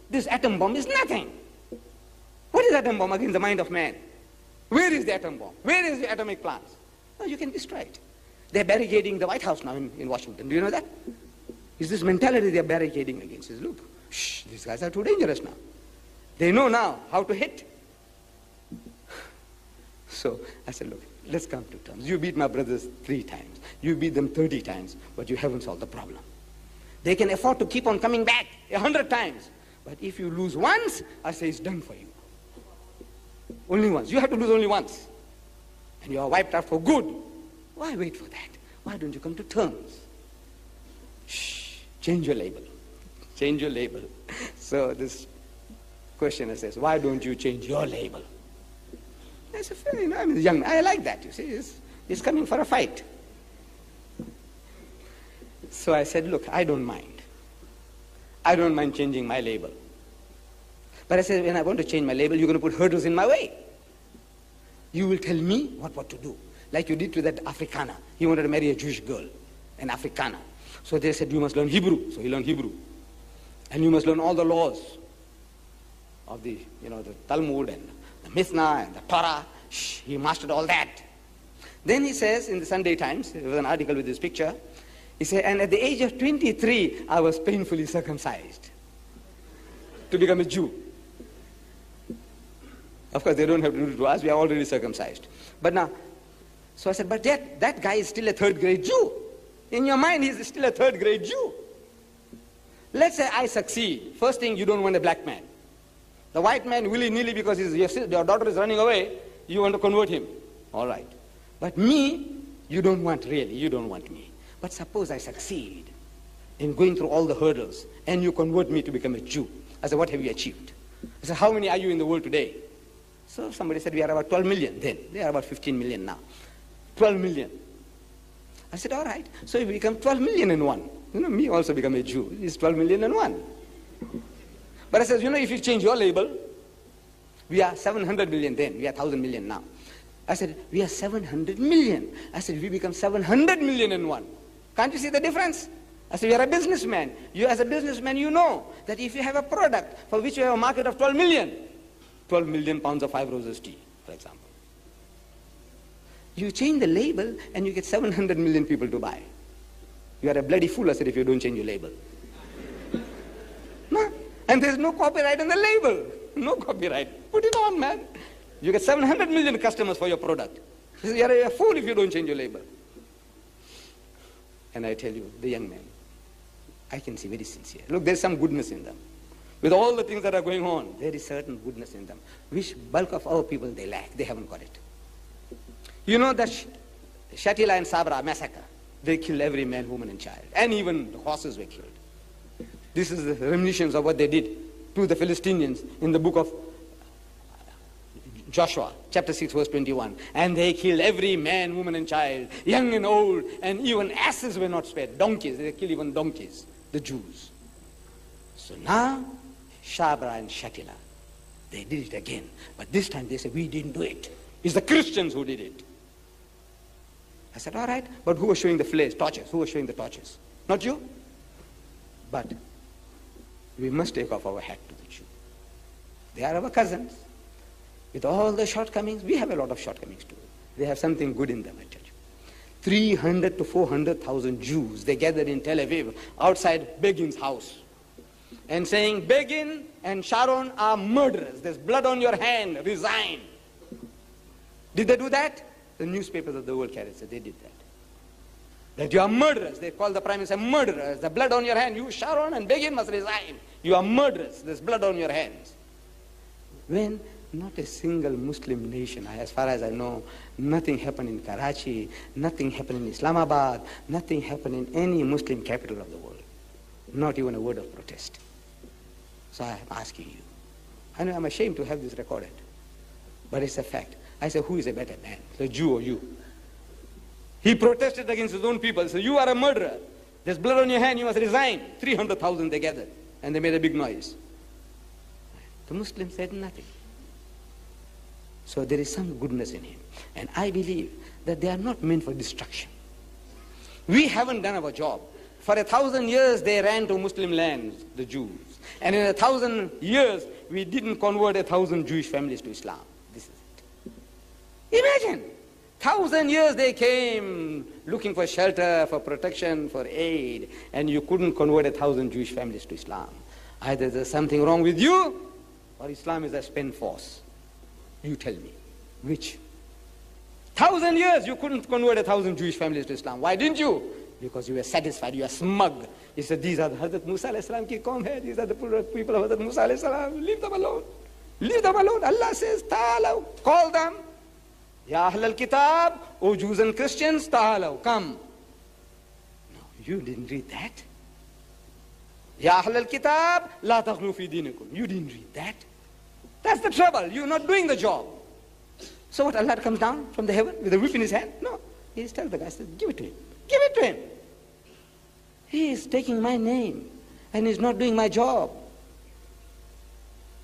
This atom bomb is nothing. What is atom bomb against the mind of man? Where is the atom bomb? Where is the atomic plants? No, you can destroy it. They're barricading the White House now in Washington. Do you know that? It's this mentality they're barricading against. Is, look, shh, these guys are too dangerous now. They know now how to hit. So I said, look, let's come to terms. You beat my brothers 3 times. You beat them 30 times, but you haven't solved the problem. They can afford to keep on coming back 100 times. But if you lose once, I say it's done for you. Only once. You have to lose only once. And you are wiped out for good. Why wait for that? Why don't you come to terms? Shh. Change your label. Change your label. So this questioner says, why don't you change your label? I said, you know, I'm young. I like that. You see, he's coming for a fight. So I said, look, I don't mind. I don't mind changing my label. But I said, when I want to change my label, you're going to put hurdles in my way. You will tell me what to do. Like you did to that Afrikaner. He wanted to marry a Jewish girl, an Afrikaner. So they said, you must learn Hebrew. So he learned Hebrew. And you must learn all the laws of the, the Talmud and the Mishnah and the Torah. Shh, he mastered all that. Then he says in the Sunday Times, there was an article with this picture, he said, and at the age of 23, I was painfully circumcised to become a Jew. Of course, they don't have to do it to us. We are already circumcised. But now, so I said, but that guy is still a 3rd grade Jew. In your mind, he's still a 3rd grade Jew. Let's say I succeed. First thing, you don't want a black man. The white man, willy-nilly, because your daughter is running away, you want to convert him. All right. But me, you don't want really. You don't want me. But suppose I succeed in going through all the hurdles and you convert me to become a Jew. I said, what have you achieved? I said, how many are you in the world today? So somebody said, we are about 12 million then. They are about 15 million now. 12 million. I said, all right. So you become 12 million in one. Me also become a Jew. It's 12 million in one. But I said, if you change your label, we are 700 million then. We are 1,000 million now. I said, we are 700 million. I said, we become 700 million in one. Can't you see the difference? I said, you are a businessman. You as a businessman, you know that if you have a product for which you have a market of 12 million pounds of 5 roses tea, for example. You change the label and you get 700 million people to buy. You are a bloody fool, I said, if you don't change your label. No? And there's no copyright on the label. No copyright. Put it on, man. You get 700 million customers for your product. You're a fool if you don't change your label. And I tell you, the young man, I can see very sincere. Look, there's some goodness in them. With all the things that are going on, there is certain goodness in them, which bulk of our people, they lack. They haven't got it. You know that Shatila and Sabra massacre, they killed every man, woman, and child. And even the horses were killed. This is the reminiscence of what they did to the Philistines in the book of Joshua, chapter 6, verse 21. And they killed every man, woman, and child, young and old, and even asses were not spared. Donkeys, they killed even donkeys, the Jews. So now, Sabra and Shatila, they did it again. But this time they said, we didn't do it. It's the Christians who did it. I said, all right, but who was showing the flares, torches? Who was showing the torches? Not you? But we must take off our hat to the Jew. They are our cousins. With all the shortcomings, we have a lot of shortcomings too. They have something good in them, I tell you. 300 to 400,000 Jews, they gathered in Tel Aviv outside Begin's house and saying, Begin and Sharon are murderers. There's blood on your hand. Resign. Did they do that? The newspapers of the world carried said they did that. That you are murderers. They called the Prime Minister murderers. The blood on your hand. You, Sharon and Begin, must resign. You are murderers. There's blood on your hands. When not a single Muslim nation, as far as I know, nothing happened in Karachi, nothing happened in Islamabad, nothing happened in any Muslim capital of the world. Not even a word of protest. So I am asking you. I know I'm ashamed to have this recorded, but it's a fact. I say, who is a better man, the Jew or you? He protested against his own people. So you are a murderer. There's blood on your hand, you must resign. 300,000 they gathered, and they made a big noise. The Muslim said nothing. So there is some goodness in him. And I believe that they are not meant for destruction. We haven't done our job. For 1,000 years they ran to Muslim lands, the Jews. And in 1,000 years, we didn't convert 1,000 Jewish families to Islam. This is it. Imagine, 1,000 years they came looking for shelter, for protection, for aid, and you couldn't convert 1,000 Jewish families to Islam. Either there's something wrong with you, or Islam is a spent force. You tell me, which? 1,000 years you couldn't convert 1,000 Jewish families to Islam. Why didn't you? Because you were satisfied, you were smug. You said, these are the Hazrat Musa alayhi salam ki qawm hai, these are the people of Hazrat Musa alayhi salam, leave them alone. Leave them alone. Allah says, ta'alaw, call them. Ya Ahl al-Kitab, O Jews and Christians, ta'alaw, come. No, you didn't read that. Ya Ahl al-Kitab, la taghlu fi dinikum. You didn't read that. That's the trouble. You're not doing the job. So what, Allah comes down from the heaven with a whip in his hand? No. He just tells the guy, says, give it to him. Give it to him. He is taking my name and he's not doing my job.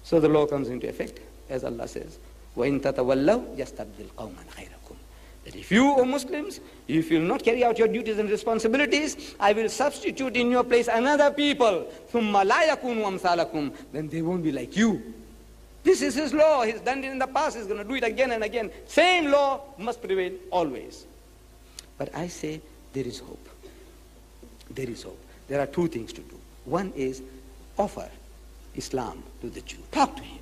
So the law comes into effect, as Allah says, وَإِن تَتَوَلَّوْا يَسْتَبْدِلْ قَوْمًا غَيْرَكُمْ. That if you, O Muslims, if you will not carry out your duties and responsibilities, I will substitute in your place another people. ثُمَّ لَا يَكُونُوا أَمْثَالَكُمْ. Then they won't be like you. This is his law. He's done it in the past. He's going to do it again and again. Same law must prevail always. But I say there is hope. There is hope. There are two things to do. One is offer Islam to the Jew. Talk to him.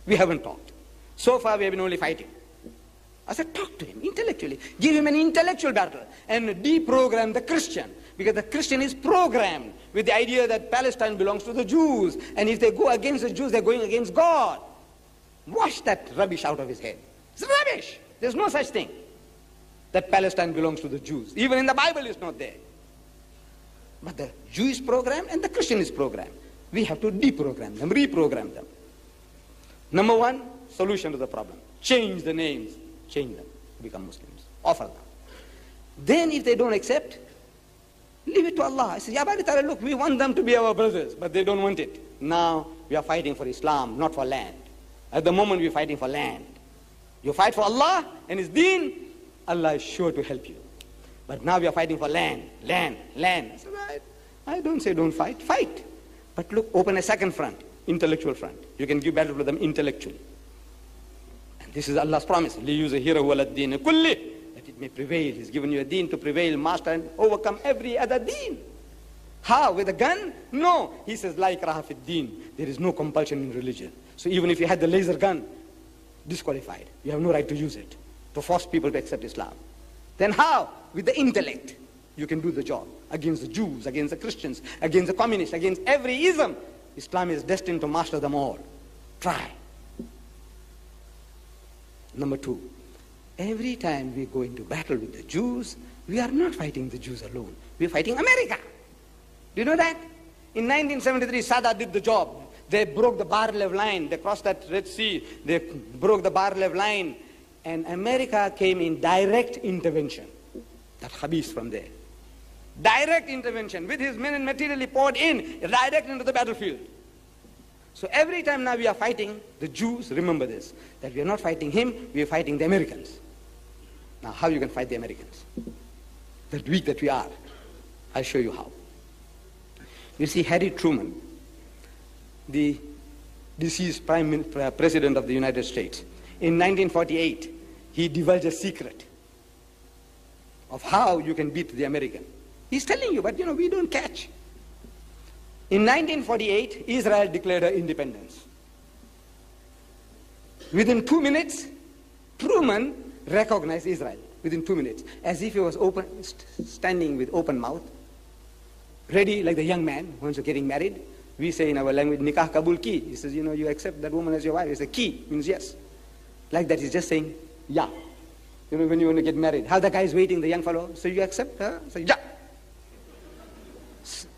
We haven't talked. So far we have been only fighting. I said talk to him intellectually. Give him an intellectual battle and deprogram the Christian. Because the Christian is programmed with the idea that Palestine belongs to the Jews. And if they go against the Jews, they're going against God. Wash that rubbish out of his head. It's rubbish. There's no such thing that Palestine belongs to the Jews. Even in the Bible it's not there. But the Jew is programmed and the Christian is programmed. We have to deprogram them, reprogram them. Number one, solution to the problem. Change the names. Change them to become Muslims. Offer them. Then if they don't accept, leave it to Allah. I say, Ya Bari Ta'ala, look, we want them to be our brothers, but they don't want it. Now we are fighting for Islam, not for land. At the moment we're fighting for land. You fight for Allah and His deen, Allah is sure to help you. But now we are fighting for land, land, land. I said, right. I don't say don't fight, fight. But look, open a second front, intellectual front. You can give battle to them intellectually. And this is Allah's promise. لِيُزْهِرَهُ عَلَى الدِّينِ كُلِّهِ. That it may prevail. He's given you a deen to prevail, master, and overcome every other deen. How? With a gun? No. He says, لَا إِكْرَاهَ فِي الدِّينِ. There is no compulsion in religion. So even if you had the laser gun, disqualified. You have no right to use it to force people to accept Islam. Then how? With the intellect, you can do the job against the Jews, against the Christians, against the communists, against every ism. Islam is destined to master them all. Try. Number two, every time we go into battle with the Jews, we are not fighting the Jews alone. We are fighting America. Do you know that? In 1973, Sadat did the job. They broke the Bar-Lev line. They crossed that Red Sea. They broke the Bar-Lev line. And America came in direct intervention. That Khabis from there. Direct intervention. With his men and material he poured in, direct into the battlefield. So every time now we are fighting the Jews, remember this, that we are not fighting him, we are fighting the Americans. Now how you can fight the Americans? That weak that we are. I'll show you how. You see, Harry Truman, the deceased President of the United States, in 1948, he divulged a secret of how you can beat the American. He's telling you, but you know, we don't catch. In 1948, Israel declared her independence. Within 2 minutes, Truman recognized Israel. Within 2 minutes, as if he was standing with open mouth, ready like the young man once you're getting married. We say in our language, nikah kabul ki. He says, you know, you accept that woman as your wife. He says, ki means yes. Like that, he's just saying, yeah. You know, when you want to get married, how the guy is waiting, the young fellow, so you accept her? So, yeah.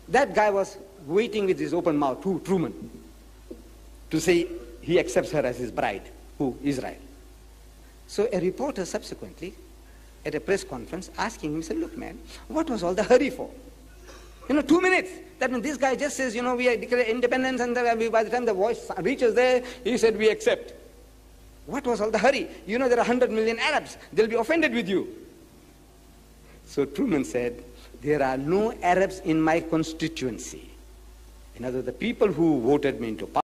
That guy was waiting with his open mouth, who? Truman, to say he accepts her as his bride. Who? Israel. So a reporter subsequently, at a press conference, asking him, said, look man, what was all the hurry for? You know, 2 minutes. That means this guy just says, you know, we declare independence, and by the time the voice reaches there, he said, we accept. What was all the hurry? You know, there are 100 million Arabs. They'll be offended with you. So Truman said, there are no Arabs in my constituency. In other words, the people who voted me into power